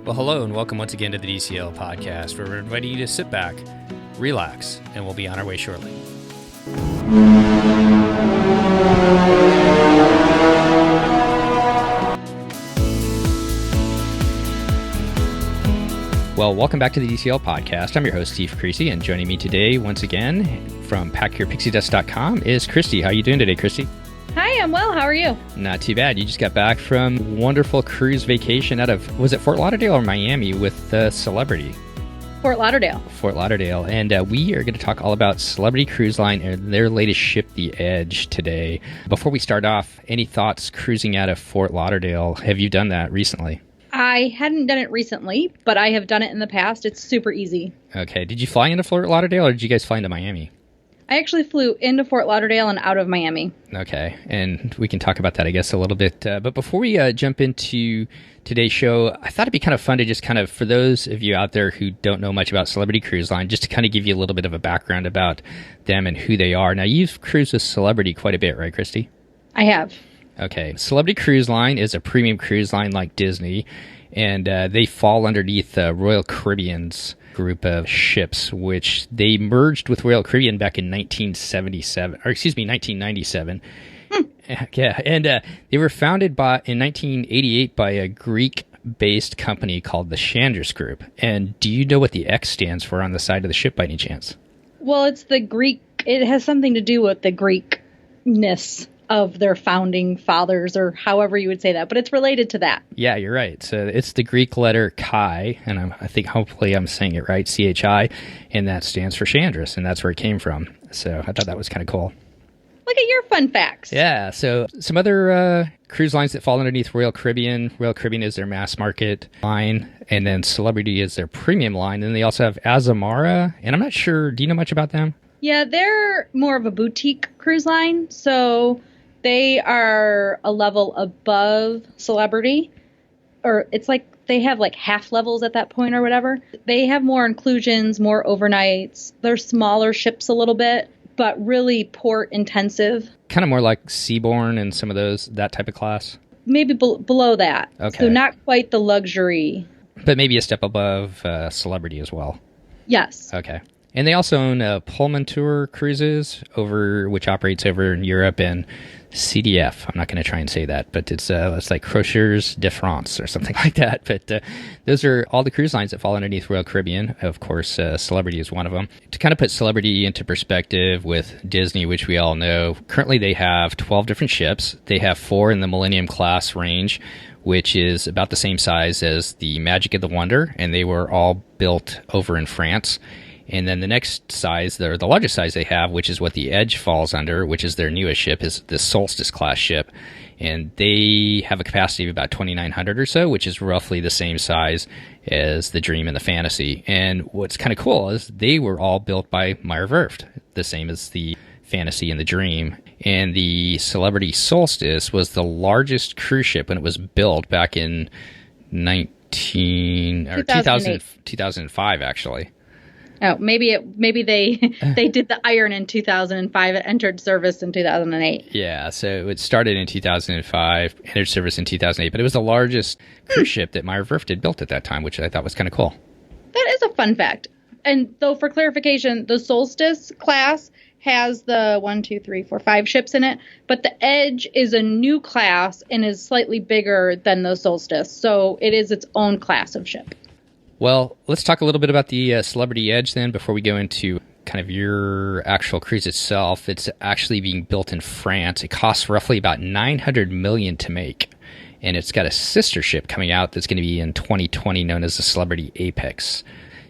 Well, hello and welcome once again to the DCL podcast, where we're inviting you to sit back, relax, and we'll be on our way shortly. Well, welcome back to the DCL podcast. I'm your host, Steve Creasy, and joining me today, once again, from packyourpixiedust.com is Christy. How are you doing today, Christy? Hi, I'm well. How are you? Not too bad. You just got back from wonderful cruise vacation out of, was it Fort Lauderdale or Miami with Celebrity? Fort Lauderdale. Fort Lauderdale. And we are going to talk all about Celebrity Cruise Line and their latest ship, the Edge, today. Before we start off, any thoughts cruising out of Fort Lauderdale? Have you done that recently? I hadn't done it recently, but I have done it in the past. It's super easy. Okay. Did you fly into Fort Lauderdale or did you guys fly into Miami? I actually flew into Fort Lauderdale and out of Miami. Okay, and we can talk about that, I guess, a little bit. But before we jump into today's show, I thought it'd be kind of fun to just kind of, for those of you out there who don't know much about Celebrity Cruise Line, just to kind of give you a little bit of a background about them and who they are. Now, you've cruised with Celebrity quite a bit, right, Christy? I have. Okay, Celebrity Cruise Line is a premium cruise line like Disney, and they fall underneath Royal Caribbean's group of ships, which they merged with Royal Caribbean back in 1997. Yeah, and they were founded in 1988 by a Greek-based company called the Chandra's Group. And do you know what the X stands for on the side of the ship by any chance? Well, it's the Greek. It has something to do with the Greekness of their founding fathers, or however you would say that, but it's related to that. Yeah, you're right. So it's the Greek letter Chi, and I think hopefully I'm saying it right, C-H-I, and that stands for Chandris, and that's where it came from. So I thought that was kind of cool. Look at your fun facts. Yeah, so some other cruise lines that fall underneath Royal Caribbean. Royal Caribbean is their mass market line, and then Celebrity is their premium line, and they also have Azamara, and I'm not sure, do you know much about them? Yeah, they're more of a boutique cruise line, so they are a level above Celebrity, or it's like they have like half levels at that point or whatever. They have more inclusions, more overnights. They're smaller ships a little bit, but really port intensive. Kind of more like Seabourn and some of those, that type of class? Maybe below that. Okay. So not quite the luxury. But maybe a step above Celebrity as well. Yes. Okay. And they also own Pullman Tour Cruises, which operates over in Europe, and CDF. I'm not going to try and say that, but it's like Crocheurs de France or something like that. But those are all the cruise lines that fall underneath Royal Caribbean. Of course, Celebrity is one of them. To kind of put Celebrity into perspective with Disney, which we all know, currently they have 12 different ships. They have 4 in the Millennium class range, which is about the same size as the Magic of the Wonder, and they were all built over in France. And then the next size, the largest size they have, which is what the Edge falls under, which is their newest ship, is the Solstice class ship. And they have a capacity of about 2,900 or so, which is roughly the same size as the Dream and the Fantasy. And what's kind of cool is they were all built by Meyer Werft, the same as the Fantasy and the Dream. And the Celebrity Solstice was the largest cruise ship when it was built back in 2005, actually. Oh, maybe they did the Iron in 2005. It entered service in 2008. Yeah, so it started in 2005, entered service in 2008, but it was the largest cruise ship that Meyer Werft had built at that time, which I thought was kind of cool. That is a fun fact. And though, for clarification, the Solstice class has the 5 ships in it, but the Edge is a new class and is slightly bigger than the Solstice, so it is its own class of ship. Well, let's talk a little bit about the Celebrity Edge then before we go into kind of your actual cruise itself. It's actually being built in France. It costs roughly about $900 million to make, and it's got a sister ship coming out that's going to be in 2020 known as the Celebrity Apex.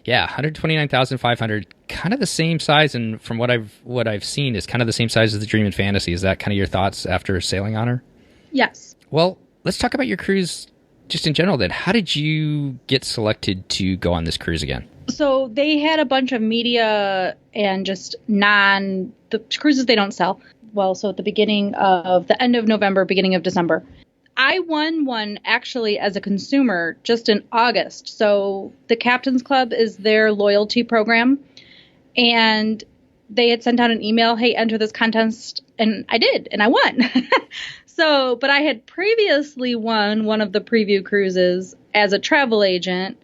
Yeah, 129,500, kind of the same size, and from what I've seen is kind of the same size as the Dream and Fantasy. Is that kind of your thoughts after sailing on her? Yes. Well, let's talk about your cruise just in general then. How did you get selected to go on this cruise again? So they had a bunch of media and just the cruises they don't sell. Well, so at the end of November, beginning of December. I won one actually as a consumer just in August. So the Captain's Club is their loyalty program. And they had sent out an email, hey, enter this contest. And I did, and I won. So, but I had previously won one of the preview cruises as a travel agent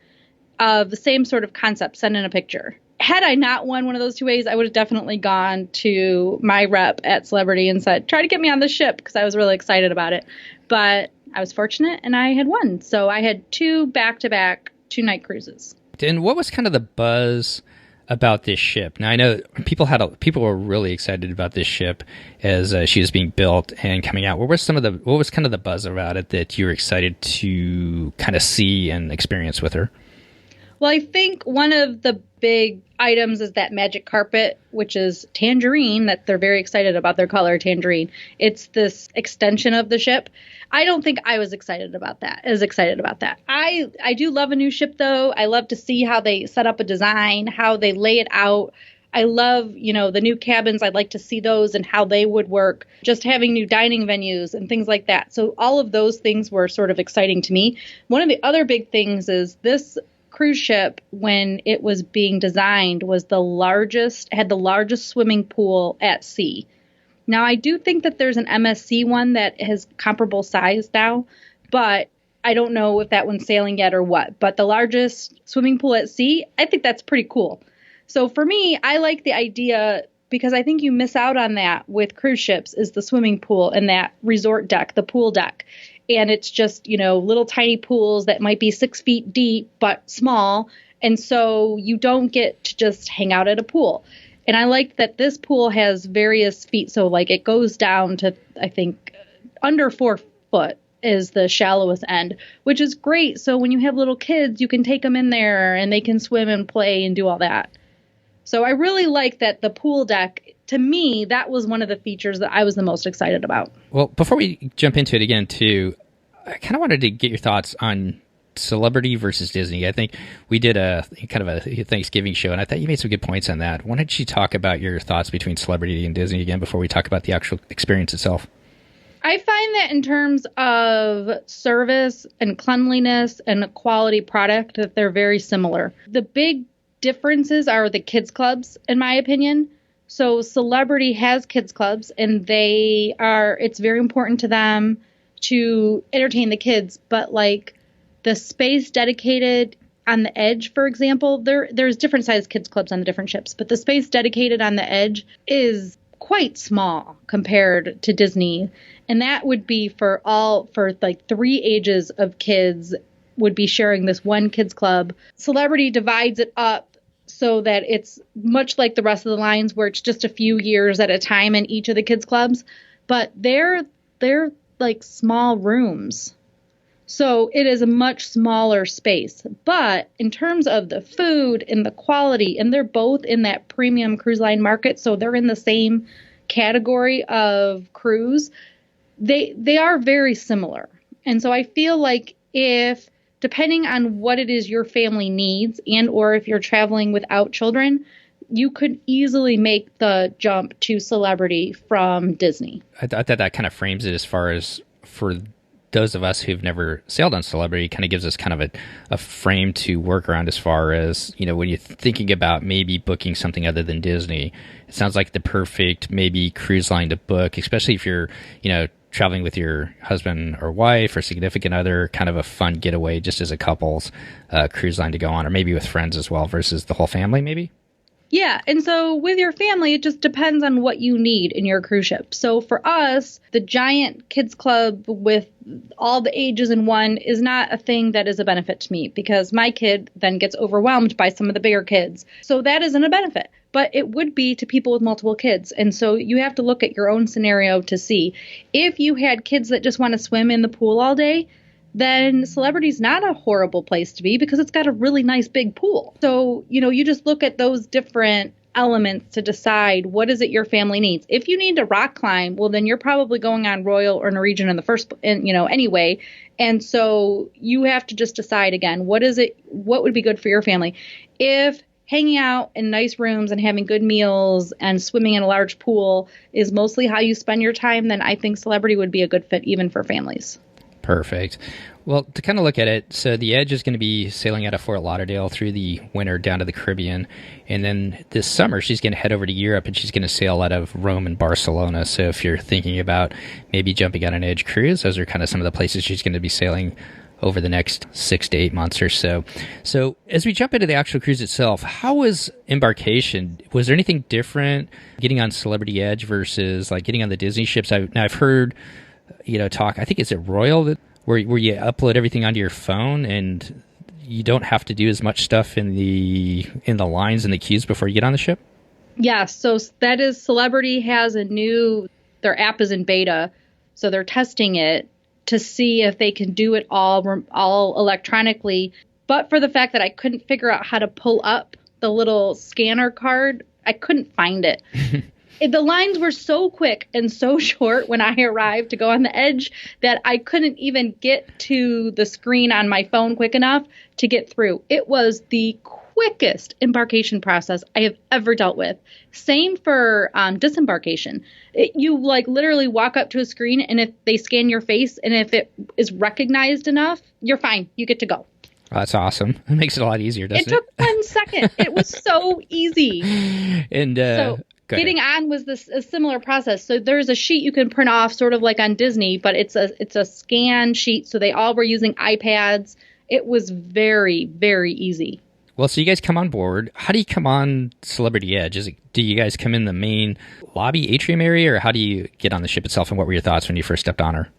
of the same sort of concept, send in a picture. Had I not won one of those 2 ways, I would have definitely gone to my rep at Celebrity and said, try to get me on the ship, because I was really excited about it. But I was fortunate and I had won. So I had 2 back-to-back 2-night cruises. And what was kind of the buzz about this ship? Now, I know people were really excited about this ship as she was being built and coming out. What was kind of the buzz about it that you were excited to kind of see and experience with her? Well, I think one of the big items is that magic carpet, which is tangerine, that they're very excited about their color, tangerine. It's this extension of the ship. I don't think I was as excited about that. I do love a new ship, though. I love to see how they set up a design, how they lay it out. I love, the new cabins. I'd like to see those and how they would work. Just having new dining venues and things like that. So all of those things were sort of exciting to me. One of the other big things is this cruise ship, when it was being designed, had the largest swimming pool at sea. Now, I do think that there's an MSC one that has comparable size now, but I don't know if that one's sailing yet or what. But the largest swimming pool at sea, I think that's pretty cool. So for me, I like the idea, because I think you miss out on that with cruise ships, is the swimming pool and that resort deck, the pool deck. And it's just, little tiny pools that might be 6 feet deep, but small. And so you don't get to just hang out at a pool. And I like that this pool has various feet. So like it goes down to, I think, under 4 foot is the shallowest end, which is great. So when you have little kids, you can take them in there and they can swim and play and do all that. So I really like that the pool deck, to me, that was one of the features that I was the most excited about. Well, before we jump into it again, too, I kind of wanted to get your thoughts on Celebrity versus Disney. I think we did a kind of a Thanksgiving show, and I thought you made some good points on that. Why don't you talk about your thoughts between Celebrity and Disney again before we talk about the actual experience itself? I find that in terms of service and cleanliness and a quality product, that they're very similar. The big differences are the kids clubs, in my opinion. So Celebrity has kids clubs, and it's very important to them to entertain the kids, but like the space dedicated on the Edge, for example, there's different sized kids clubs on the different ships, but the space dedicated on the Edge is quite small compared to Disney. And that would be for like 3 ages of kids would be sharing this one kids club. Celebrity divides it up so that it's much like the rest of the lines, where it's just a few years at a time in each of the kids clubs, but they're like small rooms. So it is a much smaller space. But in terms of the food and the quality, and they're both in that premium cruise line market, so they're in the same category of cruise, they are very similar. And so I feel like if, depending on what it is your family needs, and or if you're traveling without children, you could easily make the jump to Celebrity from Disney. I thought that kind of frames it, as far as for those of us who've never sailed on Celebrity, kind of gives us kind of a frame to work around, as far as, when you're thinking about maybe booking something other than Disney. It sounds like the perfect maybe cruise line to book, especially if you're, traveling with your husband or wife or significant other, kind of a fun getaway just as a couple's cruise line to go on, or maybe with friends as well versus the whole family maybe. Yeah, and so with your family, it just depends on what you need in your cruise ship. So for us, the giant kids club with all the ages in one is not a thing that is a benefit to me, because my kid then gets overwhelmed by some of the bigger kids. So that isn't a benefit, but it would be to people with multiple kids. And so you have to look at your own scenario to see. If you had kids that just want to swim in the pool all day, then Celebrity's not a horrible place to be, because it's got a really nice big pool. So, you just look at those different elements to decide what is it your family needs. If you need to rock climb, well, then you're probably going on Royal or Norwegian in the first, anyway. And so you have to just decide again, what would be good for your family. If hanging out in nice rooms and having good meals and swimming in a large pool is mostly how you spend your time, then I think Celebrity would be a good fit even for families. Perfect. Well, to kind of look at it, so the Edge is going to be sailing out of Fort Lauderdale through the winter down to the Caribbean. And then this summer, she's going to head over to Europe and she's going to sail out of Rome and Barcelona. So if you're thinking about maybe jumping on an Edge cruise, those are kind of some of the places she's going to be sailing over the next 6 to 8 months or so. So as we jump into the actual cruise itself, how was embarkation? Was there anything different getting on Celebrity Edge versus like getting on the Disney ships? I've heard, talk, I think it's at Royal that where you upload everything onto your phone and you don't have to do as much stuff in the lines and the queues before you get on the ship? Yeah, so that is Celebrity has their app is in beta, so they're testing it to see if they can do it all electronically. But for the fact that I couldn't figure out how to pull up the little scanner card, I couldn't find it. The lines were so quick and so short when I arrived to go on the Edge that I couldn't even get to the screen on my phone quick enough to get through. It was the quickest embarkation process I have ever dealt with. Same for disembarkation. You literally walk up to a screen, and if they scan your face and if it is recognized enough, you're fine. You get to go. Oh, that's awesome. It makes it a lot easier, doesn't it? It took 1 second. It was so easy. And getting on was a similar process. So there's a sheet you can print off, sort of like on Disney, but it's a scan sheet. So they all were using iPads. It was very, very easy. Well, so you guys come on board. How do you come on Celebrity Edge? Do you guys come in the main lobby atrium area, or how do you get on the ship itself? And what were your thoughts when you first stepped on her?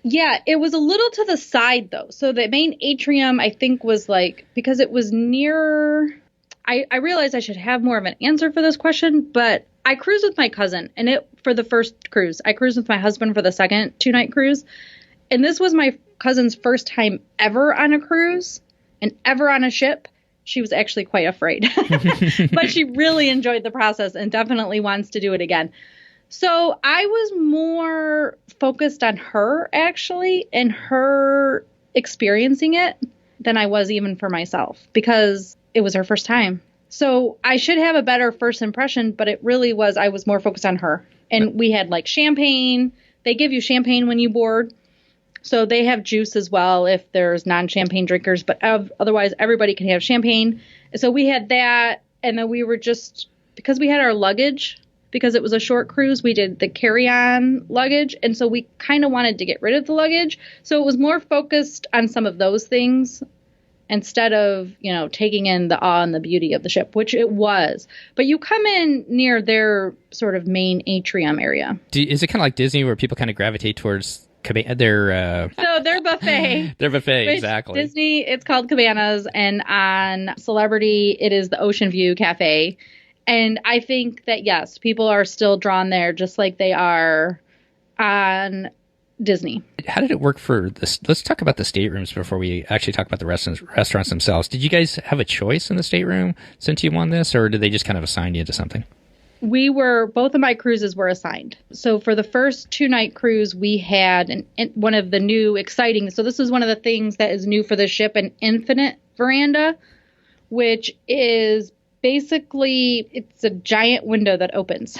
Yeah, it was a little to the side, though. So the main atrium, I think, was because it was near... I realized I should have more of an answer for this question, but I cruised with my cousin, and for the first cruise. I cruised with my husband for the second 2-night cruise. And this was my cousin's first time ever on a cruise and ever on a ship. She was actually quite afraid, but she really enjoyed the process and definitely wants to do it again. So I was more focused on her, actually, and her experiencing it than I was even for myself, because it was her first time. So I should have a better first impression, but it really was, I was more focused on her. And we had champagne. They give you champagne when you board. So they have juice as well if there's non-champagne drinkers, but otherwise everybody can have champagne. So we had that. And then we were because we had our luggage, because it was a short cruise, we did the carry-on luggage. And so we kind of wanted to get rid of the luggage. So it was more focused on some of those things instead of, taking in the awe and the beauty of the ship, which it was. But you come in near their sort of main atrium area. Is it kind of like Disney where people kind of gravitate towards their buffet? Their buffet, exactly. Disney, it's called Cabanas, and on Celebrity, it is the Ocean View Cafe. And I think that, yes, people are still drawn there just like they are on Disney. How did it work for this? Let's talk about the staterooms before we actually talk about the restaurants themselves. Did you guys have a choice in the stateroom since you won this, or did they just kind of assign you to something? Both of my cruises were assigned. So for the first 2-night cruise, we had one of the new exciting, so this is one of the things that is new for the ship, an infinite veranda, which is basically, it's a giant window that opens.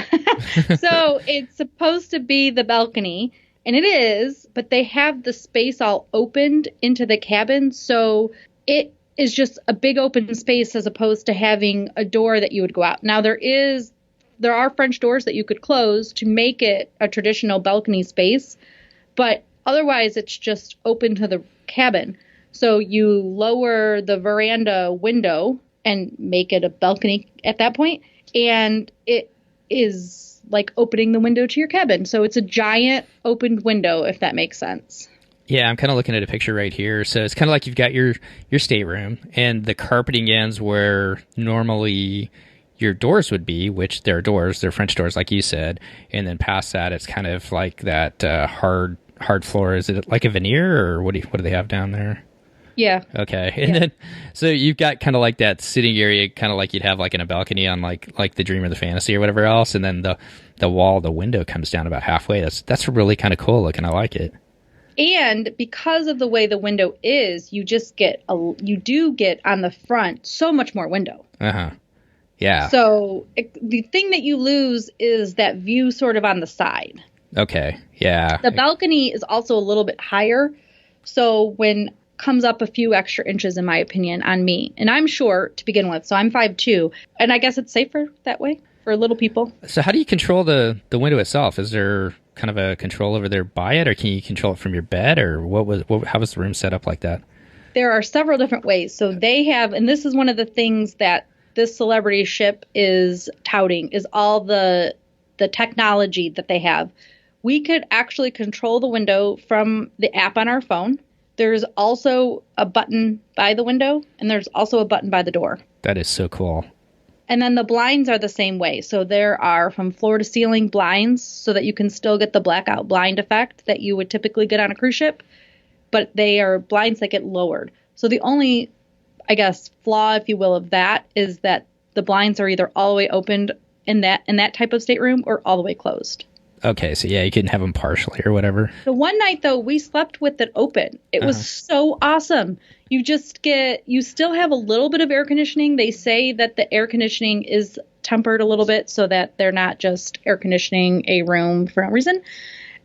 So it's supposed to be the balcony, and it is, but they have the space all opened into the cabin. So it is just a big open space as opposed to having a door that you would go out. Now there are French doors that you could close to make it a traditional balcony space, but otherwise it's just open to the cabin. So you lower the veranda window and make it a balcony at that point, and it is like opening the window to your cabin. So it's a giant opened window, if that makes sense. Yeah, I'm kind of looking at a picture right here. So it's kind of like you've got your stateroom, and the carpeting ends where normally your doors would be, which they're doors, they're French doors, like you said. And then past that, it's kind of like that hard floor. Is it like a veneer, or what do they have down there? Yeah. Okay. And then, so you've got kind of like that sitting area, kind of like you'd have like in a balcony on like the Dream or the Fantasy or whatever else. And then the window comes down about halfway. That's really kind of cool looking. I like it. And because of the way the window is, you do get on the front so much more window. Uh-huh. Yeah. So the thing that you lose is that view sort of on the side. Okay. Yeah. The balcony is also a little bit higher. So when comes up a few extra inches, in my opinion, on me. And I'm short to begin with, so I'm 5'2", and I guess it's safer that way for little people. So how do you control the window itself? Is there kind of a control over there by it, or can you control it from your bed, or how was the room set up like that? There are several different ways. So they have, and this is one of the things that this celebrity ship is touting, is all the technology that they have. We could actually control the window from the app on our phone. There's also a button by the window, and there's also a button by the door. That is so cool. And then the blinds are the same way. So there are from floor to ceiling blinds so that you can still get the blackout blind effect that you would typically get on a cruise ship, but they are blinds that get lowered. So the only, I guess, flaw, if you will, of that is that the blinds are either all the way opened in that type of stateroom or all the way closed. Okay, so yeah, you can have them partially or whatever. The one night, though, we slept with it open. It was so awesome. You still have a little bit of air conditioning. They say that the air conditioning is tempered a little bit so that they're not just air conditioning a room for no reason.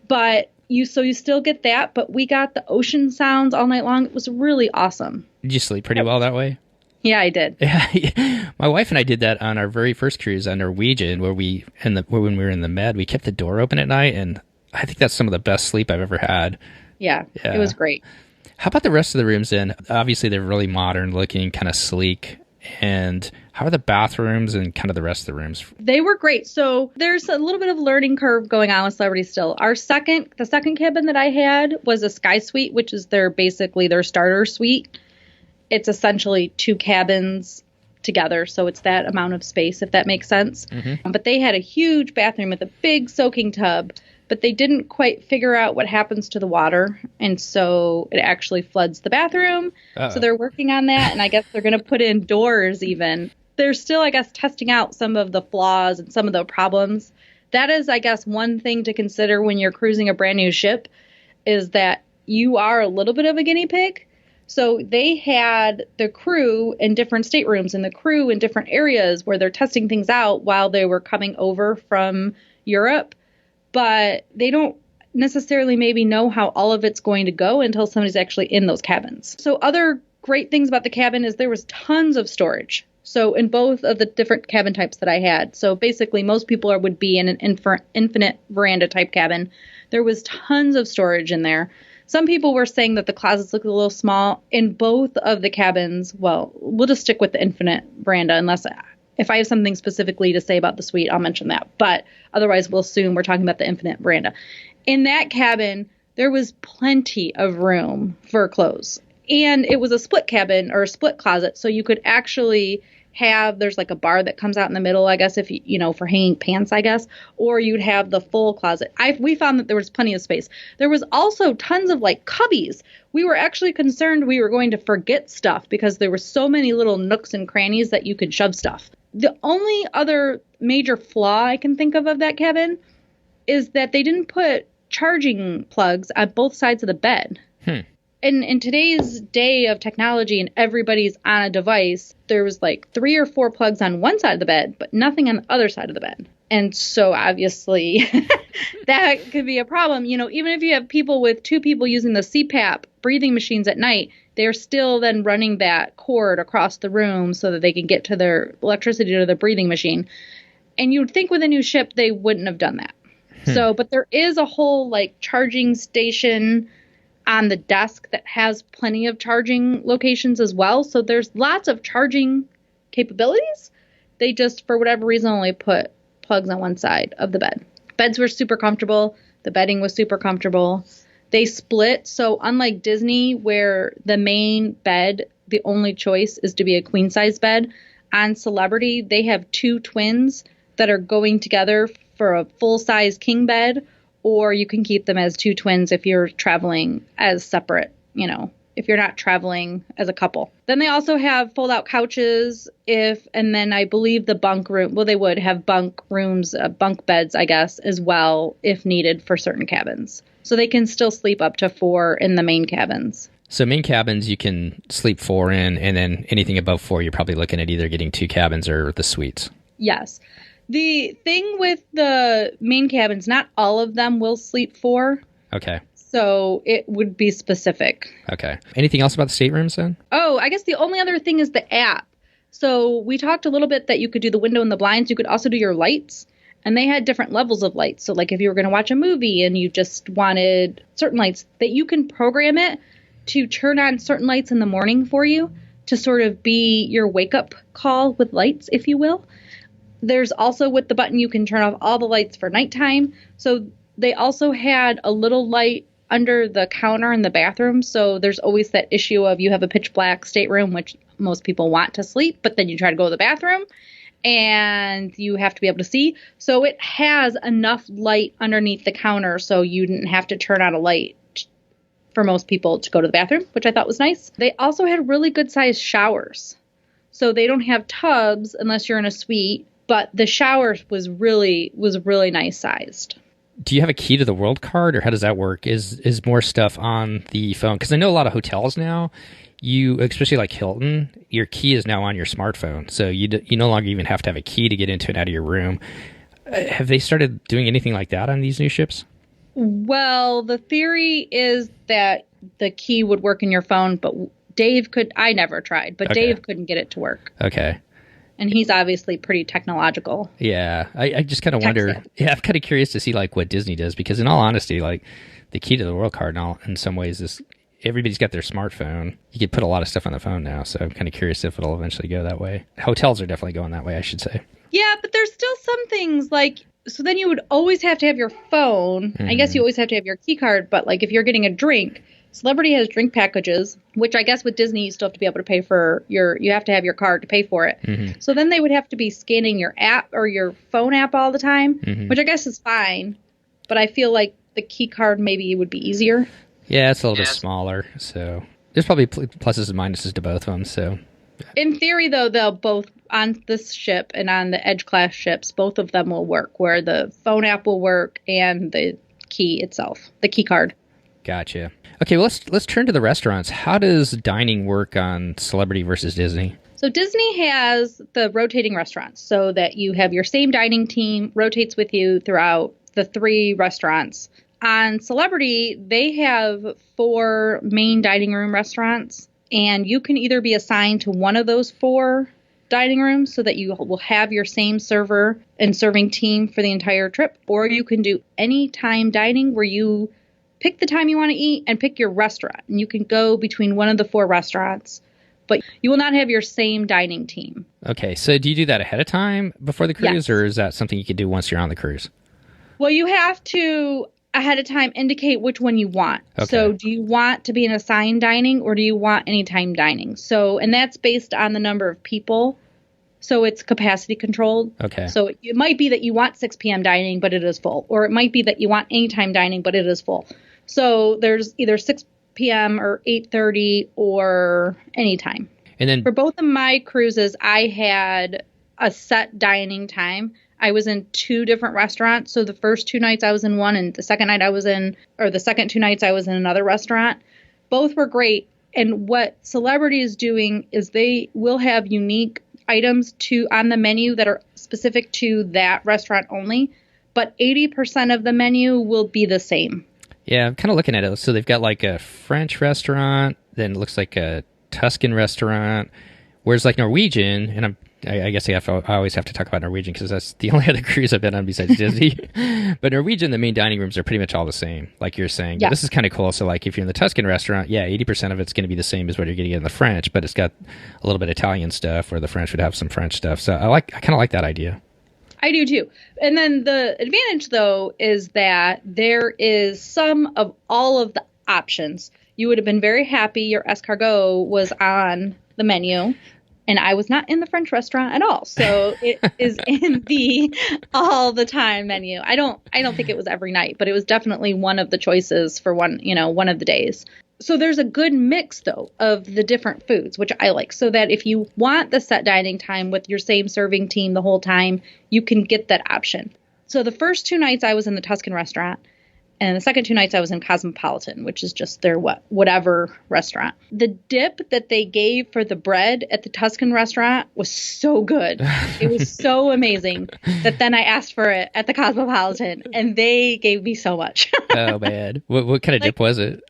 But you still get that, but we got the ocean sounds all night long. It was really awesome. Did you sleep pretty well that way? Yeah, I did. Yeah, my wife and I did that on our very first cruise on Norwegian, when we were in the Med, we kept the door open at night, and I think that's some of the best sleep I've ever had. Yeah. It was great. How about the rest of the rooms then? Obviously, they're really modern looking, kind of sleek. And how are the bathrooms and kind of the rest of the rooms? They were great. So there's a little bit of learning curve going on with Celebrity still. The second cabin that I had was a Sky Suite, which is basically their starter suite. It's essentially two cabins together, so it's that amount of space, if that makes sense. Mm-hmm. But they had a huge bathroom with a big soaking tub, but they didn't quite figure out what happens to the water, and so it actually floods the bathroom. Uh-oh. So they're working on that, and I guess they're going to put in doors even. They're still, I guess, testing out some of the flaws and some of the problems. That is, I guess, one thing to consider when you're cruising a brand new ship, is that you are a little bit of a guinea pig. So they had the crew in different staterooms and the crew in different areas where they're testing things out while they were coming over from Europe. But they don't necessarily maybe know how all of it's going to go until somebody's actually in those cabins. So other great things about the cabin is there was tons of storage. So in both of the different cabin types that I had. So basically most people would be in an infinite veranda type cabin. There was tons of storage in there. Some people were saying that the closets looked a little small in both of the cabins. Well, we'll just stick with the infinite veranda unless if I have something specifically to say about the suite, I'll mention that. But otherwise, we'll assume we're talking about the infinite veranda. In that cabin, there was plenty of room for clothes. And it was a split cabin or a split closet. So you could actually there's like a bar that comes out in the middle, I guess, if you for hanging pants, I guess, or you'd have the full closet. We found that there was plenty of space. There was also tons of like cubbies. We were actually concerned we were going to forget stuff because there were so many little nooks and crannies that you could shove stuff. The only other major flaw I can think of that cabin is that they didn't put charging plugs on both sides of the bed. In today's day of technology and everybody's on a device, there was like 3 or 4 plugs on one side of the bed, but nothing on the other side of the bed. And so obviously that could be a problem. Even if you have two people using the CPAP breathing machines at night, they're still then running that cord across the room so that they can get to their electricity to the breathing machine. And you'd think with a new ship, they wouldn't have done that. So, but there is a whole like charging station on the desk that has plenty of charging locations as well. So there's lots of charging capabilities. They just, for whatever reason, only put plugs on one side of the bed. Beds were super comfortable. The bedding was super comfortable. They split. So unlike Disney, where the main bed, the only choice is to be a queen size bed, on Celebrity, they have 2 twins that are going together for a full size king bed. Or you can keep them as 2 twins if you're traveling as separate, if you're not traveling as a couple. Then they also have fold-out couches and then I believe the bunk room, well, they would have bunk rooms, bunk beds, I guess, as well, if needed for certain cabins. So they can still sleep up to 4 in the main cabins. So main cabins you can sleep 4 in, and then anything above 4, you're probably looking at either getting 2 cabins or the suites. Yes. The thing with the main cabins, not all of them will sleep 4. Okay. So it would be specific. Okay. Anything else about the staterooms then? Oh, I guess the only other thing is the app. So we talked a little bit that you could do the window and the blinds. You could also do your lights. And they had different levels of lights. So like if you were going to watch a movie and you just wanted certain lights, that you can program it to turn on certain lights in the morning for you to sort of be your wake up call with lights, if you will. There's also with the button, you can turn off all the lights for nighttime. So they also had a little light under the counter in the bathroom. So there's always that issue of you have a pitch black stateroom, which most people want to sleep, but then you try to go to the bathroom and you have to be able to see. So it has enough light underneath the counter so you didn't have to turn on a light for most people to go to the bathroom, which I thought was nice. They also had really good sized showers. So they don't have tubs unless you're in a suite, but the shower was really nice sized. Do you have a key to the world card, or how does that work? Is more stuff on the phone? Because I know a lot of hotels now, you, especially like Hilton, your key is now on your smartphone. So you no longer even have to have a key to get into and out of your room. Have they started doing anything like that on these new ships? Well, the theory is that the key would work in your phone, but I never tried, but Okay. Dave couldn't get it to work. Okay. And he's obviously pretty technological. Yeah. I just kind of wonder. Savvy. Yeah, I'm kind of curious to see like what Disney does, because in all honesty, like the key to the world card in some ways is everybody's got their smartphone. You could put a lot of stuff on the phone now. So I'm kind of curious if it'll eventually go that way. Hotels are definitely going that way, I should say. Yeah, but there's still some things like, so then you would always have to have your phone. I guess you always have to have your key card, but like if you're getting a drink, Celebrity has drink packages, which I guess with Disney you still have to be able to pay for you have to have your card to pay for it. Mm-hmm. So then they would have to be scanning your app or your phone app all the time, Mm-hmm. which I guess is fine. But I feel like the key card maybe would be easier. Yeah, it's a little bit smaller. So there's probably pluses and minuses to both of them. So In theory, though, they'll both, on this ship and on the Edge class ships, both of them will work, where the phone app will work and the key itself, the key card. gotcha. Okay, well, let's turn to the restaurants. How does dining work on Celebrity versus Disney? So Disney has the rotating restaurants so that you have your same dining team rotates with you throughout the 3 restaurants. On Celebrity, they have 4 main dining room restaurants, and you can either be assigned to one of those 4 dining rooms so that you will have your same server and serving team for the entire trip, or you can do anytime dining where you pick the time you want to eat and pick your restaurant. And you can go between one of the 4 restaurants, but you will not have your same dining team. Okay, so do you do that ahead of time before the cruise, Yes. or is that something you can do once you're on the cruise? Well, you have to, ahead of time, indicate which one you want. Okay. So do you want to be in assigned dining or do you want anytime dining? So, and that's based on the number of people. So it's capacity controlled. Okay. So it might be that you want 6 p.m. dining, but it is full. Or it might be that you want anytime dining, but it is full. So there's either 6 p.m. or 8:30 or anytime. And then, For both of my cruises, I had a set dining time. I was in 2 different restaurants. So the first 2 nights I was in one, and the second 2 nights I was in another restaurant. Both were great. And what Celebrity is doing is they will have unique items on the menu that are specific to that restaurant only. But 80% of the menu will be the same. yeah, I'm kind of looking at it. So they've got like a French restaurant, then it looks like a Tuscan restaurant, whereas like Norwegian, and I guess I always have to talk about Norwegian because that's the only other cruise I've been on besides Disney. But Norwegian, the main dining rooms are pretty much all the same, like you're saying. Yeah. But this is kind of cool. So like if you're in the Tuscan restaurant, yeah, 80% of it's going to be the same as what you're getting in the French, but it's got a little bit of Italian stuff, where the French would have some French stuff. So I kind of like that idea. I do too. And then the advantage, though, is that there is some of all of the options. You would have been very happy your escargot was on the menu, and I was not in the French restaurant at all. So it is in the all the time menu. I don't think it was every night, but it was definitely one of the choices for one of the days. So there's a good mix, though, of the different foods, which I like, so that if you want the set dining time with your same serving team the whole time, you can get that option. So the first 2 nights I was in the Tuscan restaurant, And the second 2 nights I was in Cosmopolitan, which is just their whatever restaurant. The dip that they gave for the bread at the Tuscan restaurant was so good. It was so amazing that then I asked for it at the Cosmopolitan, and they gave me so much. Oh, man. What kind of dip was it?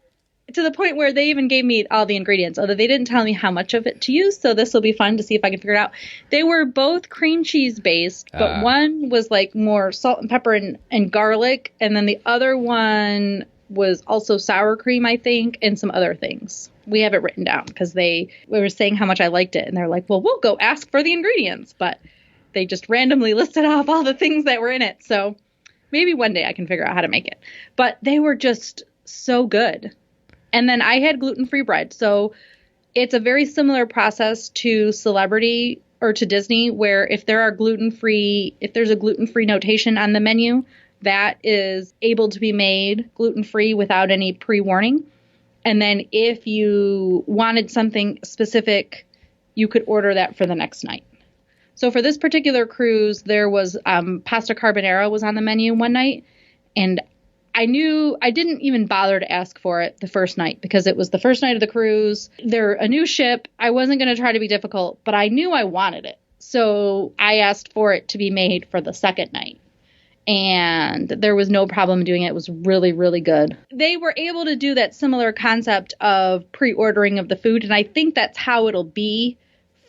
To the point where they even gave me all the ingredients, although they didn't tell me how much of it to use. So this will be fun to see if I can figure it out. They were both cream cheese based, but one was like more salt and pepper and garlic. And then the other one was also sour cream, I think, and some other things. We have it written down because we were saying how much I liked it. And they're like, well, we'll go ask for the ingredients. But they just randomly listed off all the things that were in it. So maybe one day I can figure out how to make it. But they were just so good. And then I had gluten-free bread. So it's a very similar process to Celebrity or to Disney, where if there's a gluten-free notation on the menu, that is able to be made gluten-free without any pre-warning. And then if you wanted something specific, you could order that for the next night. So for this particular cruise, there was pasta carbonara was on the menu one night. And I didn't even bother to ask for it the first night because it was the first night of the cruise. They're a new ship. I wasn't going to try to be difficult, but I knew I wanted it. So I asked for it to be made for the second night. And there was no problem doing it. It was really, really good. They were able to do that similar concept of pre-ordering of the food. And I think that's how it'll be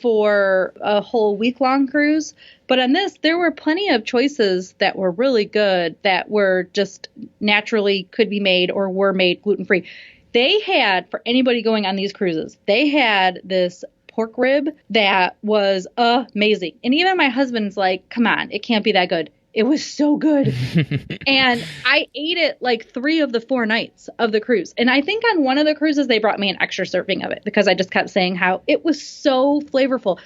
for a whole week-long cruise. But on this, there were plenty of choices that were really good that were just naturally could be made or were made gluten-free. They had, for anybody going on these cruises, they had this pork rib that was amazing. And even my husband's like, come on, it can't be that good. It was so good. And I ate it like 3 of the 4 nights of the cruise. And I think on one of the cruises, they brought me an extra serving of it because I just kept saying how it was so flavorful.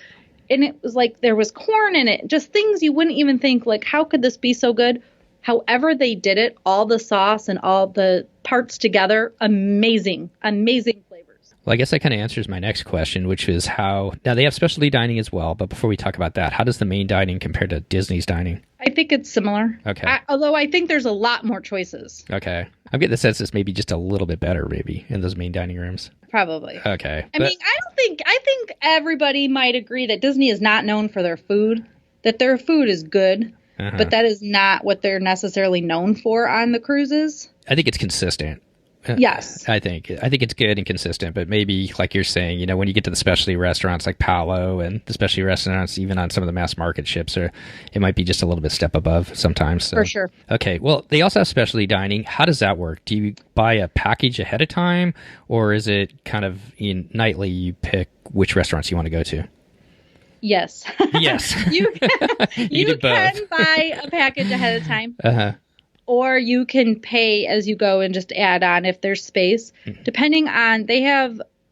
And it was like there was corn in it, just things you wouldn't even think, like, how could this be so good? However they did it, all the sauce and all the parts together, amazing, amazing flavors. Well, I guess that kind of answers my next question, which is now they have specialty dining as well, but before we talk about that, how does the main dining compare to Disney's dining? I think it's similar. Okay. Although I think there's a lot more choices. Okay. I'm getting the sense it's maybe just a little bit better, maybe, in those main dining rooms. Probably. Okay. I think everybody might agree that Disney is not known for their food, that their food is good, but that is not what they're necessarily known for on the cruises. I think it's consistent. Yes. I think it's good and consistent, but maybe like you're saying, when you get to the specialty restaurants like Palo and the specialty restaurants, even on some of the mass market ships, it might be just a little bit step above sometimes. So. For sure. Okay. Well, they also have specialty dining. How does that work? Do you buy a package ahead of time, or is it kind of nightly you pick which restaurants you want to go to? Yes. Yes. you can buy a package ahead of time. Uh-huh. Or you can pay as you go and just add on if there's space. Depending on,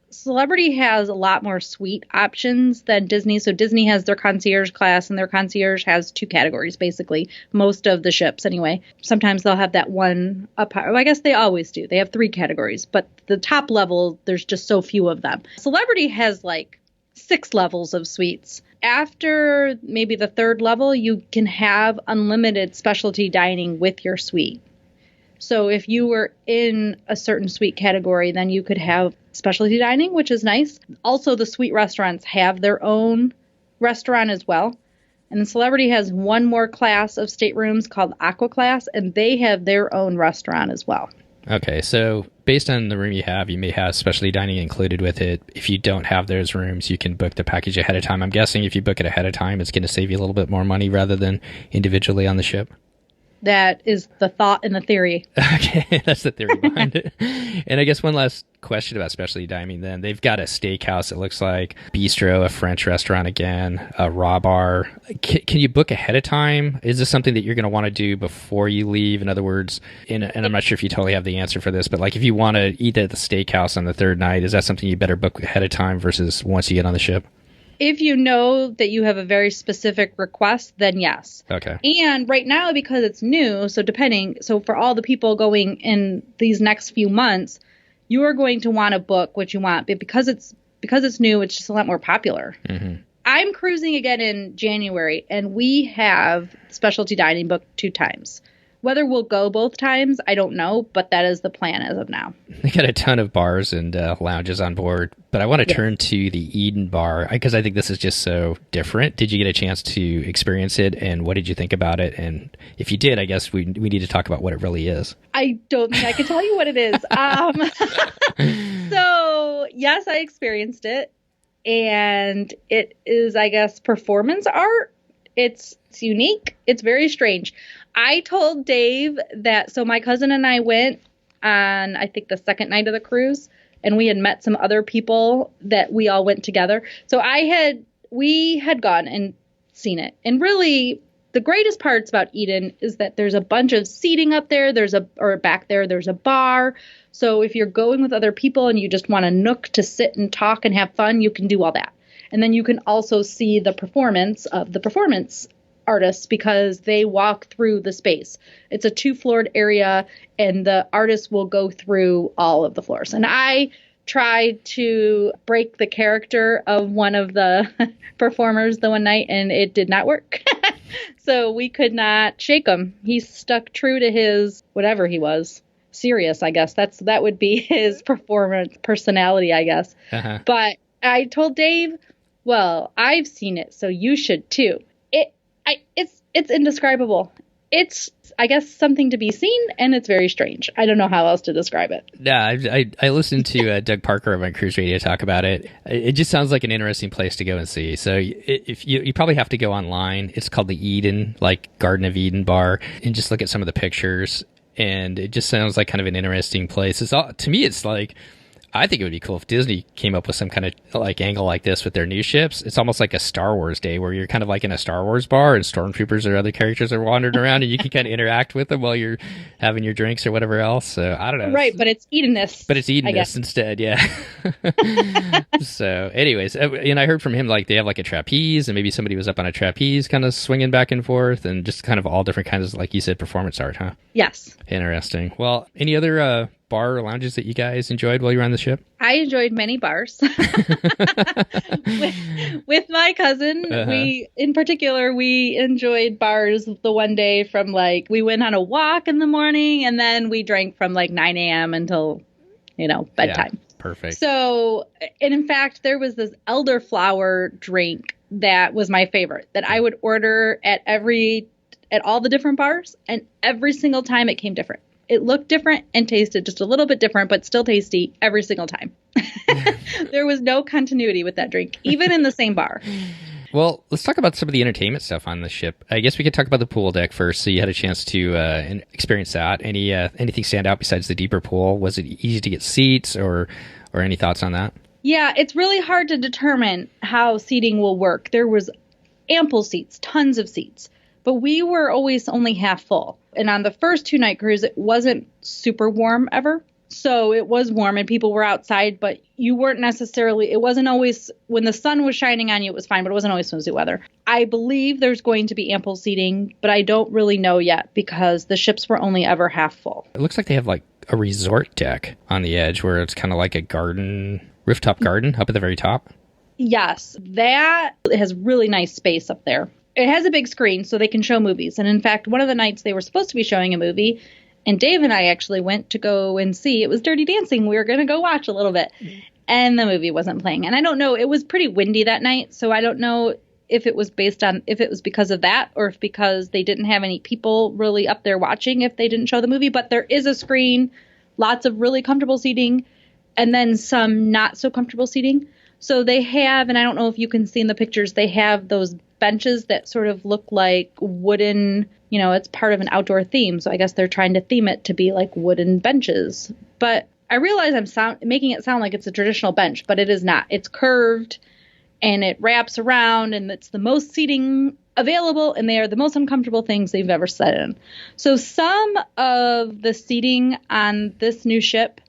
Celebrity has a lot more suite options than Disney. So Disney has their concierge class, and their concierge has 2 categories, basically. Most of the ships, anyway. Sometimes they'll have that one up. Well, I guess they always do. They have 3 categories. But the top level, there's just so few of them. Celebrity has like 6 levels of suites. After maybe the 3rd level, you can have unlimited specialty dining with your suite. So if you were in a certain suite category, then you could have specialty dining, which is nice. Also, the suite restaurants have their own restaurant as well. And the Celebrity has one more class of staterooms called Aqua Class, and they have their own restaurant as well. Okay, so based on the room you have, you may have specialty dining included with it. If you don't have those rooms, you can book the package ahead of time. I'm guessing if you book it ahead of time, it's going to save you a little bit more money rather than individually on the ship. That is the thought and the theory. Okay, that's the theory behind it. And I guess one last question about specialty dining then. They've got a steakhouse, it looks like, bistro, a French restaurant again, a raw bar. Can you book ahead of time? Is this something that you're going to want to do before you leave? In other words, and I'm not sure if you totally have the answer for this, but like if you want to eat at the steakhouse on the 3rd night, is that something you better book ahead of time versus once you get on the ship? If you know that you have a very specific request, then yes. Okay. And right now, because it's new, so for all the people going in these next few months, you are going to want to book what you want. But because it's new, it's just a lot more popular. Mm-hmm. I'm cruising again in January, and we have specialty dining booked 2 times. Whether we'll go both times, I don't know, but that is the plan as of now. They got a ton of bars and lounges on board, but I want to turn to the Eden Bar because I think this is just so different. Did you get a chance to experience it, and what did you think about it? And if you did, I guess we need to talk about what it really is. I don't think I can tell you what it is. So, yes, I experienced it, and it is, I guess, performance art. It's unique. It's very strange. I told Dave that, so my cousin and I went on, I think, the second night of the cruise, and we had met some other people that we all went together. So we had gone and seen it. And really, the greatest parts about Eden is that there's a bunch of seating up there. Back there, there's a bar. So if you're going with other people and you just want a nook to sit and talk and have fun, you can do all that. And then you can also see the performance of the performance artists because they walk through the space. It's a 2-floored area, and the artists will go through all of the floors. And I tried to break the character of one of the performers the one night, and it did not work. So we could not shake him. He stuck true to his whatever he was. Serious, I guess. That would be his personality, I guess. Uh-huh. But I told Dave, well, I've seen it, so you should too. It's indescribable. It's, I guess, something to be seen, and it's very strange. I don't know how else to describe it. Yeah, I listened to Doug Parker of Cruise Radio talk about it. It just sounds like an interesting place to go and see. So if you probably have to go online. It's called the Eden, like Garden of Eden Bar, and just look at some of the pictures. And it just sounds like kind of an interesting place. To me, it's like, I think it would be cool if Disney came up with some kind of like angle like this with their new ships. It's almost like a Star Wars day where you're kind of like in a Star Wars bar and stormtroopers or other characters are wandering around and you can kind of interact with them while you're having your drinks or whatever else. So I don't know. Right, but it's Edenness. But it's Edenness instead, yeah. So anyways, and I heard from him like they have like a trapeze and maybe somebody was up on a trapeze kind of swinging back and forth and just kind of all different kinds of, like you said, performance art, huh? Yes. Interesting. Well, any other bar or lounges that you guys enjoyed while you were on the ship? I enjoyed many bars. with my cousin. Uh-huh. We enjoyed bars the one day from like, we went on a walk in the morning and then we drank from like 9 a.m. until, bedtime. Yeah, perfect. So, and in fact, there was this elderflower drink that was my favorite that I would order at all the different bars, and every single time it came different. It looked different and tasted just a little bit different, but still tasty every single time. There was no continuity with that drink, even in the same bar. Well, let's talk about some of the entertainment stuff on the ship. I guess we could talk about the pool deck first. So you had a chance to experience that. Anything stand out besides the deeper pool? Was it easy to get seats or any thoughts on that? Yeah, it's really hard to determine how seating will work. There was ample seats, tons of seats. But we were always only half full. And on the first 2-night cruise, it wasn't super warm ever. So it was warm and people were outside, but you weren't necessarily, it wasn't always, when the sun was shining on you, it was fine, but it wasn't always swimsuit weather. I believe there's going to be ample seating, but I don't really know yet because the ships were only ever half full. It looks like they have like a resort deck on the edge where it's kind of like a garden, rooftop garden up at the very top. Yes, that has really nice space up there. It has a big screen so they can show movies. And in fact, one of the nights they were supposed to be showing a movie, and Dave and I actually went to go and see. It was Dirty Dancing. We were going to go watch a little bit. And the movie wasn't playing. And I don't know. It was pretty windy that night. So I don't know if it was because of that or if because they didn't have any people really up there watching if they didn't show the movie. But there is a screen, lots of really comfortable seating, and then some not so comfortable seating. So they have, and I don't know if you can see in the pictures, they have those benches that sort of look like wooden, it's part of an outdoor theme. So I guess they're trying to theme it to be like wooden benches. But I realize I'm making it sound like it's a traditional bench, but it is not. It's curved and it wraps around and it's the most seating available and they are the most uncomfortable things they've ever sat in. So some of the seating on this new ship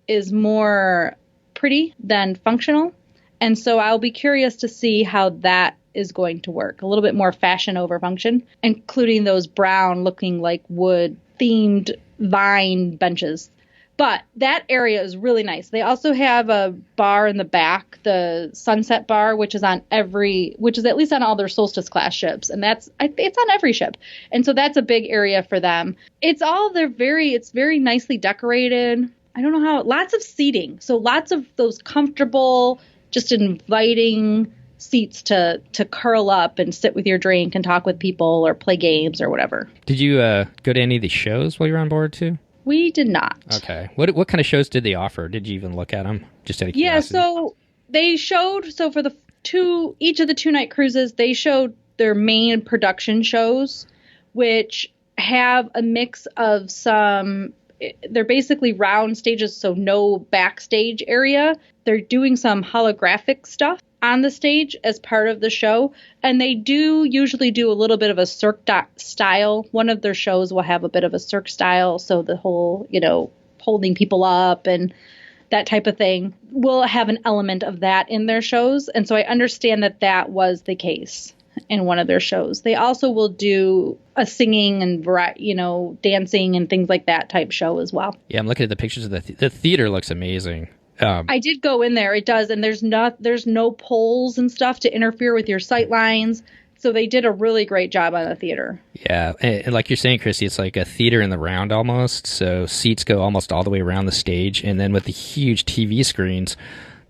is more pretty than functional. And so I'll be curious to see how that is going to work. A little bit more fashion over function, including those brown looking like wood themed vine benches. But that area is really nice. They also have a bar in the back, the Sunset Bar, which is at least on all their Solstice class ships, and it's on every ship. And so that's a big area for them. It's very nicely decorated. I don't know lots of seating. So lots of those comfortable, just inviting seats to curl up and sit with your drink and talk with people or play games or whatever. Did you go to any of the shows while you were on board too? We did not. Okay. What kind of shows did they offer? Did you even look at them? Just out of curiosity. Yeah, so they showed, for each of the 2-night cruises, they showed their main production shows, which have a mix of they're basically round stages, so no backstage area. They're doing some holographic stuff on the stage as part of the show, and they do usually do a little bit of a Cirque style. One of their shows will have a bit of a Cirque style, so the whole, holding people up and that type of thing will have an element of that in their shows, and so I understand that was the case in one of their shows. They also will do a singing and dancing and things like that type show as well. Yeah, I'm looking at the pictures of the theater. Looks amazing. I did go in there. It does, and there's no poles and stuff to interfere with your sight lines. So they did a really great job on the theater. Yeah, and like you're saying, Christy, it's like a theater in the round almost. So seats go almost all the way around the stage, and then with the huge TV screens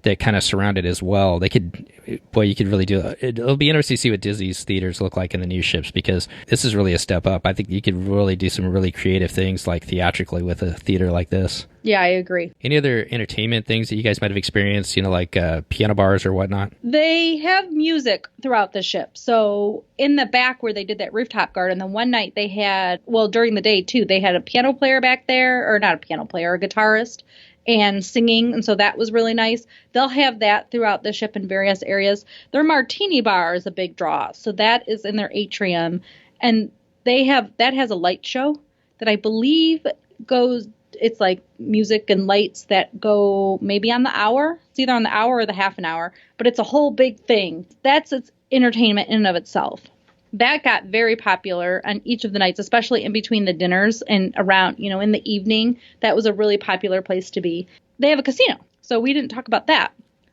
that kind of surround it as well, you could really do it. It'll be interesting to see what Disney's theaters look like in the new ships, because this is really a step up. I think you could really do some really creative things like theatrically with a theater like this. Yeah, I agree. Any other entertainment things that you guys might have experienced, like piano bars or whatnot? They have music throughout the ship. So in the back where they did that rooftop garden, the one night they had, during the day too, they had a piano player back there, or not a piano player, a guitarist, and singing, and so that was really nice. They'll have that throughout the ship in various areas. Their martini bar is a big draw, so that is in their atrium, and that has a light show that I believe it's like music and lights that go maybe on the hour. It's either on the hour or the half an hour, but it's a whole big thing. That's its entertainment in and of itself. That got very popular on each of the nights, especially in between the dinners and around, in the evening. That was a really popular place to be. They have a casino, so we didn't talk about that.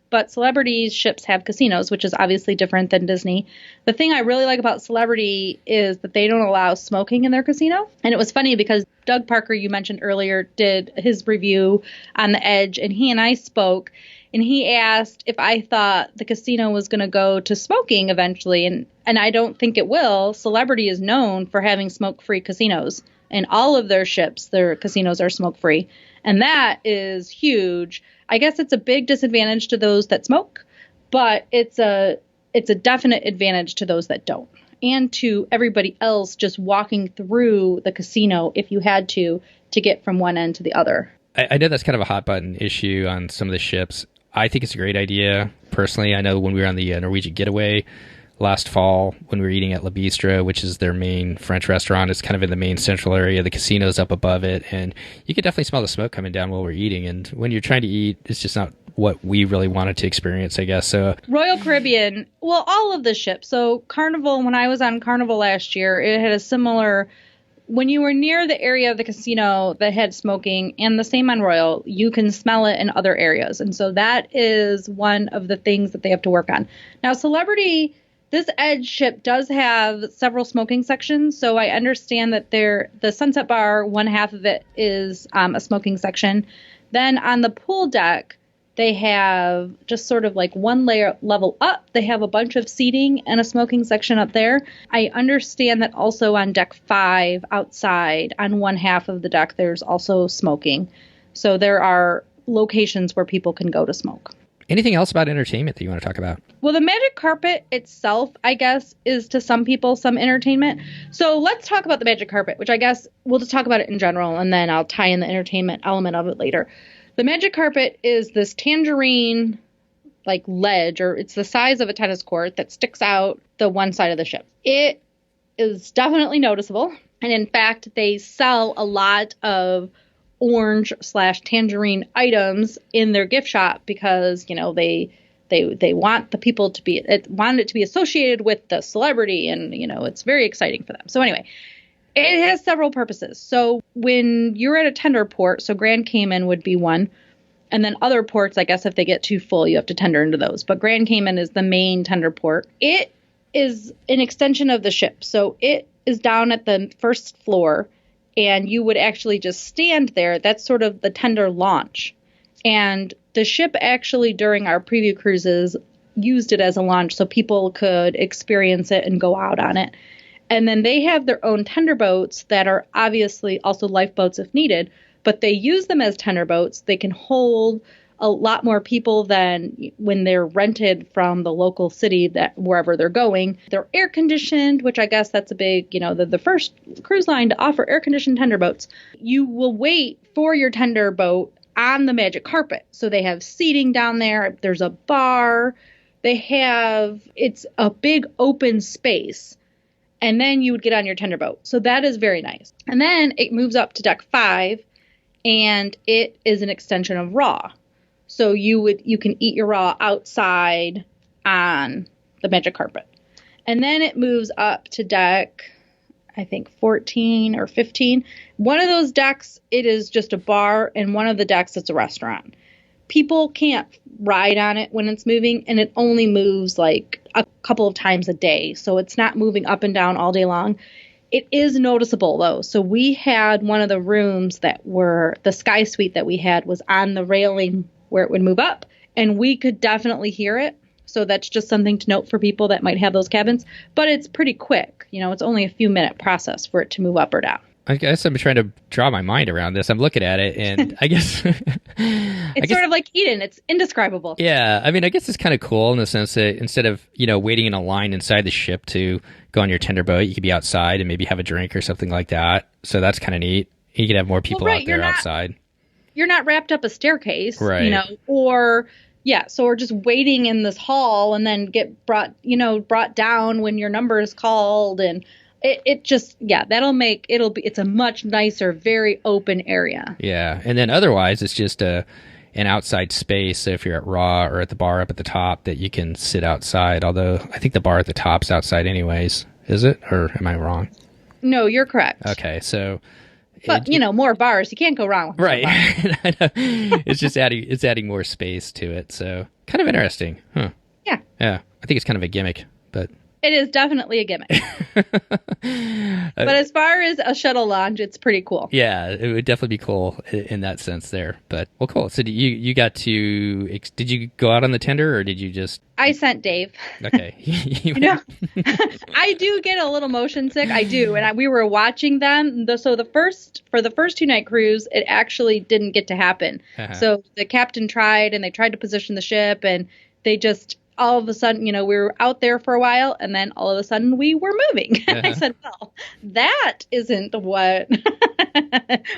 But Celebrity ships have casinos, which is obviously different than Disney. The thing I really like about Celebrity is that they don't allow smoking in their casino. And it was funny because Doug Parker, you mentioned earlier, did his review on The Edge, and he and I spoke. And he asked if I thought the casino was going to go to smoking eventually. And I don't think it will. Celebrity is known for having smoke-free casinos. And all of their ships, their casinos are smoke-free. And that is huge. I guess it's a big disadvantage to those that smoke, but it's a definite advantage to those that don't. And to everybody else just walking through the casino if you had to get from one end to the other. I know that's kind of a hot button issue on some of the ships. I think it's a great idea. Personally, I know when we were on the Norwegian Getaway last fall, when we were eating at La Bistro, which is their main French restaurant, it's kind of in the main central area. The casino's up above it, and you could definitely smell the smoke coming down while we're eating. And when you're trying to eat, it's just not what we really wanted to experience, I guess. So Royal Caribbean, all of the ships. So Carnival, when I was on Carnival last year, it had a similar. When you were near the area of the casino that had smoking, and the same on Royal, you can smell it in other areas. And so that is one of the things that they have to work on. Now, Celebrity, this Edge ship does have several smoking sections. So I understand that the Sunset Bar, one half of it is a smoking section. Then on the pool deck, they have just sort of like one level up. They have a bunch of seating and a smoking section up there. I understand that also on deck 5 outside, on one half of the deck, there's also smoking. So there are locations where people can go to smoke. Anything else about entertainment that you want to talk about? Well, the magic carpet itself, I guess, is to some people some entertainment. So let's talk about the magic carpet, which I guess we'll just talk about it in general, and then I'll tie in the entertainment element of it later. The magic carpet is this tangerine like ledge, or it's the size of a tennis court that sticks out the one side of the ship. It is definitely noticeable. And in fact, they sell a lot of orange/tangerine items in their gift shop because, they want the people to want it to be associated with the celebrity, and, it's very exciting for them. So anyway, It has several purposes. So when you're at a tender port, so Grand Cayman would be one, and then other ports, I guess if they get too full, you have to tender into those. But Grand Cayman is the main tender port. It is an extension of the ship. So it is down at the first floor, and you would actually just stand there. That's sort of the tender launch. And the ship actually, during our preview cruises, used it as a launch so people could experience it and go out on it. And then they have their own tender boats that are obviously also lifeboats if needed, but they use them as tender boats. They can hold a lot more people than when they're rented from the local city that wherever they're going. They're air conditioned, which I guess that's a big, the first cruise line to offer air conditioned tender boats. You will wait for your tender boat on the magic carpet. So they have seating down there. There's a bar. It's a big open space. And then you would get on your tender boat. So that is very nice. And then it moves up to deck 5, and it is an extension of raw. So you can eat your raw outside on the magic carpet. And then it moves up to deck, I think 14 or 15. One of those decks, it is just a bar, and one of the decks, it's a restaurant. People can't ride on it when it's moving, and it only moves like a couple of times a day. So it's not moving up and down all day long. It is noticeable, though. So we had one of the rooms that were the Sky Suite that we had was on the railing where it would move up, and we could definitely hear it. So that's just something to note for people that might have those cabins. But it's pretty quick. It's only a few minute process for it to move up or down. I guess I'm trying to draw my mind around this. I'm looking at it, and I guess it's sort of like Eden. It's indescribable. Yeah, I mean, I guess it's kind of cool in the sense that instead of waiting in a line inside the ship to go on your tender boat, you could be outside and maybe have a drink or something like that. So that's kind of neat. You could have more people out there outside. You're not wrapped up a staircase, right? Or just waiting in this hall and then get brought down when your number is called and. It's a much nicer, very open area. Yeah. And then otherwise it's just an outside space. So if you're at Raw or at the bar up at the top that you can sit outside, although I think the bar at the top's outside anyways. Is it? Or am I wrong? No, you're correct. Okay. So. But, more bars. You can't go wrong with right. It's just adding more space to it. So kind of interesting. Huh. Yeah. Yeah. I think it's kind of a gimmick, but. It is definitely a gimmick. But as far as a shuttle launch, it's pretty cool. Yeah, it would definitely be cool in that sense there. But, well, cool. So did you go out on the tender or did you just... I sent Dave. Okay. I do get a little motion sick. I do. And we were watching them. For the first 2-night cruise, it actually didn't get to happen. Uh-huh. So the captain tried and they tried to position the ship and they just... all of a sudden, we were out there for a while, and then all of a sudden we were moving. Uh-huh. I said, well, that isn't what...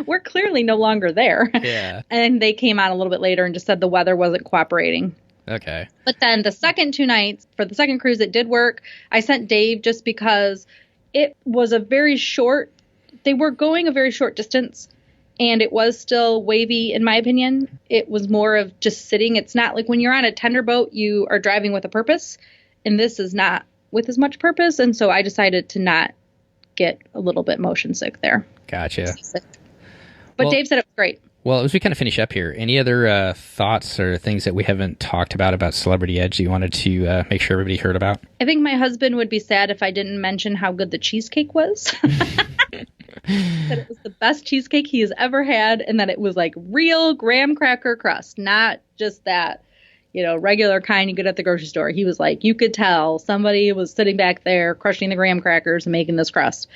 we're clearly no longer there. Yeah. And they came out a little bit later and just said the weather wasn't cooperating. Okay. But then the second 2 nights, for the second cruise, it did work. I sent Dave just because it was they were going a very short distance. And it was still wavy, in my opinion. It was more of just sitting. It's not like when you're on a tender boat, you are driving with a purpose. And this is not with as much purpose. And so I decided to not get a little bit motion sick there. Gotcha. But Dave said it was great. Well, as we kind of finish up here, any other thoughts or things that we haven't talked about Celebrity Edge that you wanted to make sure everybody heard about? I think my husband would be sad if I didn't mention how good the cheesecake was. That it was the best cheesecake he has ever had, and that it was like real graham cracker crust, not just that, regular kind you get at the grocery store. He was like, you could tell somebody was sitting back there crushing the graham crackers and making this crust.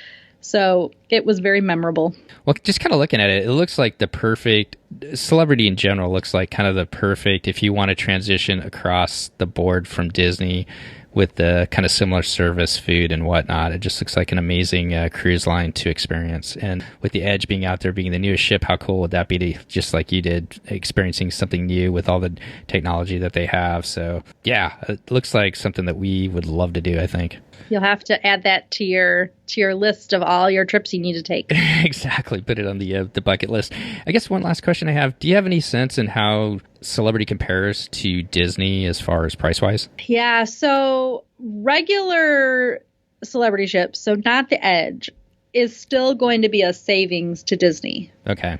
So it was very memorable. Well, just kind of looking at it, it looks like the perfect Celebrity in general looks like kind of the perfect if you want to transition across the board from Disney with the kind of similar service, food, and whatnot. It just looks like an amazing cruise line to experience. And with the Edge being out there, being the newest ship, how cool would that be to, just like you did, experiencing something new with all the technology that they have. So, yeah, it looks like something that we would love to do, I think. You'll have to add that to your list of all your trips you need to take. Exactly. Put it on the bucket list. I guess one last question I have. Do you have any sense in how Celebrity compares to Disney as far as price-wise? Yeah. So regular Celebrity ships, so not the Edge, is still going to be a savings to Disney. Okay.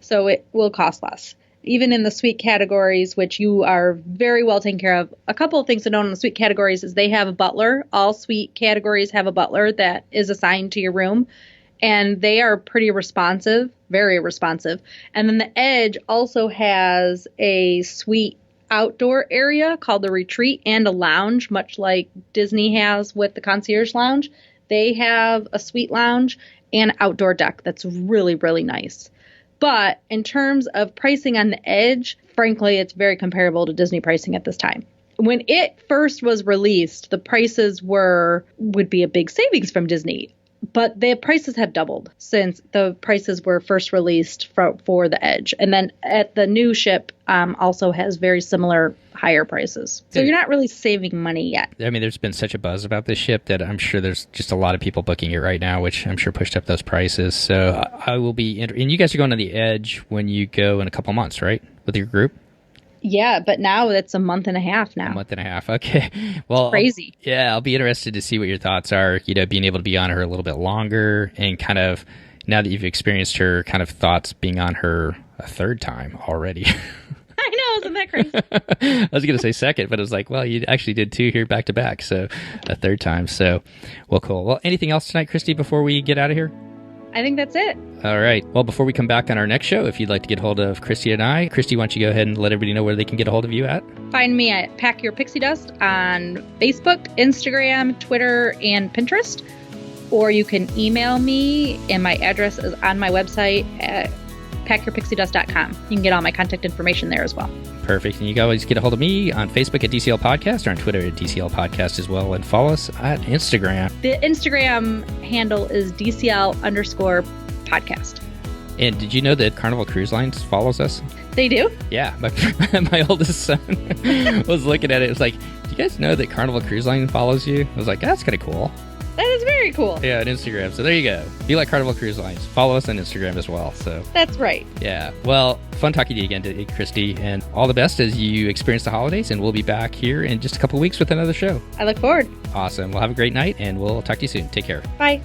So it will cost less. Even in the suite categories, which you are very well taken care of. A couple of things to note in the suite categories is they have a butler. All suite categories have a butler that is assigned to your room. And they are pretty responsive, very responsive. And then the Edge also has a suite outdoor area called the Retreat and a lounge, much like Disney has with the Concierge Lounge. They have a suite lounge and outdoor deck that's really, really nice. But in terms of pricing on the Edge, frankly, it's very comparable to Disney pricing at this time. When it first was released, the prices would be a big savings from Disney. But the prices have doubled since the prices were first released for the Edge. And then at the new ship also has very similar higher prices. So you're not really saving money yet. I mean, there's been such a buzz about this ship that I'm sure there's just a lot of people booking it right now, which I'm sure pushed up those prices. So I will be... And you guys are going to the Edge when you go in a couple months, right? With your group? Yeah, but now it's a month and a half now. A month and a half. Okay. Well, it's crazy. I'll be interested to see what your thoughts are, being able to be on her a little bit longer and kind of, now that you've experienced her, kind of thoughts being on her a third time already. I know, isn't that crazy? I was going to say second, but it was like, well, you actually did two here back to back, so a third time. So, well, cool. Well, anything else tonight, Christy, before we get out of here? I think that's it. All right. Well, before we come back on our next show, if you'd like to get a hold of Christy and I, Christy, why don't you go ahead and let everybody know where they can get a hold of you at? Find me at Pack Your Pixie Dust on Facebook, Instagram, Twitter, and Pinterest. Or you can email me, and my address is on my website at packyourpixiedust.com. You can get all my contact information there as well. Perfect. And you can always get a hold of me on Facebook at DCL Podcast or on Twitter at DCL Podcast as well. And follow us at Instagram. The Instagram handle is DCL_podcast. And did you know that Carnival Cruise Lines follows us? They do? Yeah. My oldest son was looking at it. It was like, do you guys know that Carnival Cruise Line follows you? I was like, that's kind of cool. That is very cool. Yeah, on Instagram. So there you go. If you like Carnival Cruise Lines, follow us on Instagram as well. So that's right. Yeah. Well, fun talking to you again, Christy, and all the best as you experience the holidays. And we'll be back here in just a couple weeks with another show. I look forward. Awesome. Well, have a great night, and we'll talk to you soon. Take care. Bye.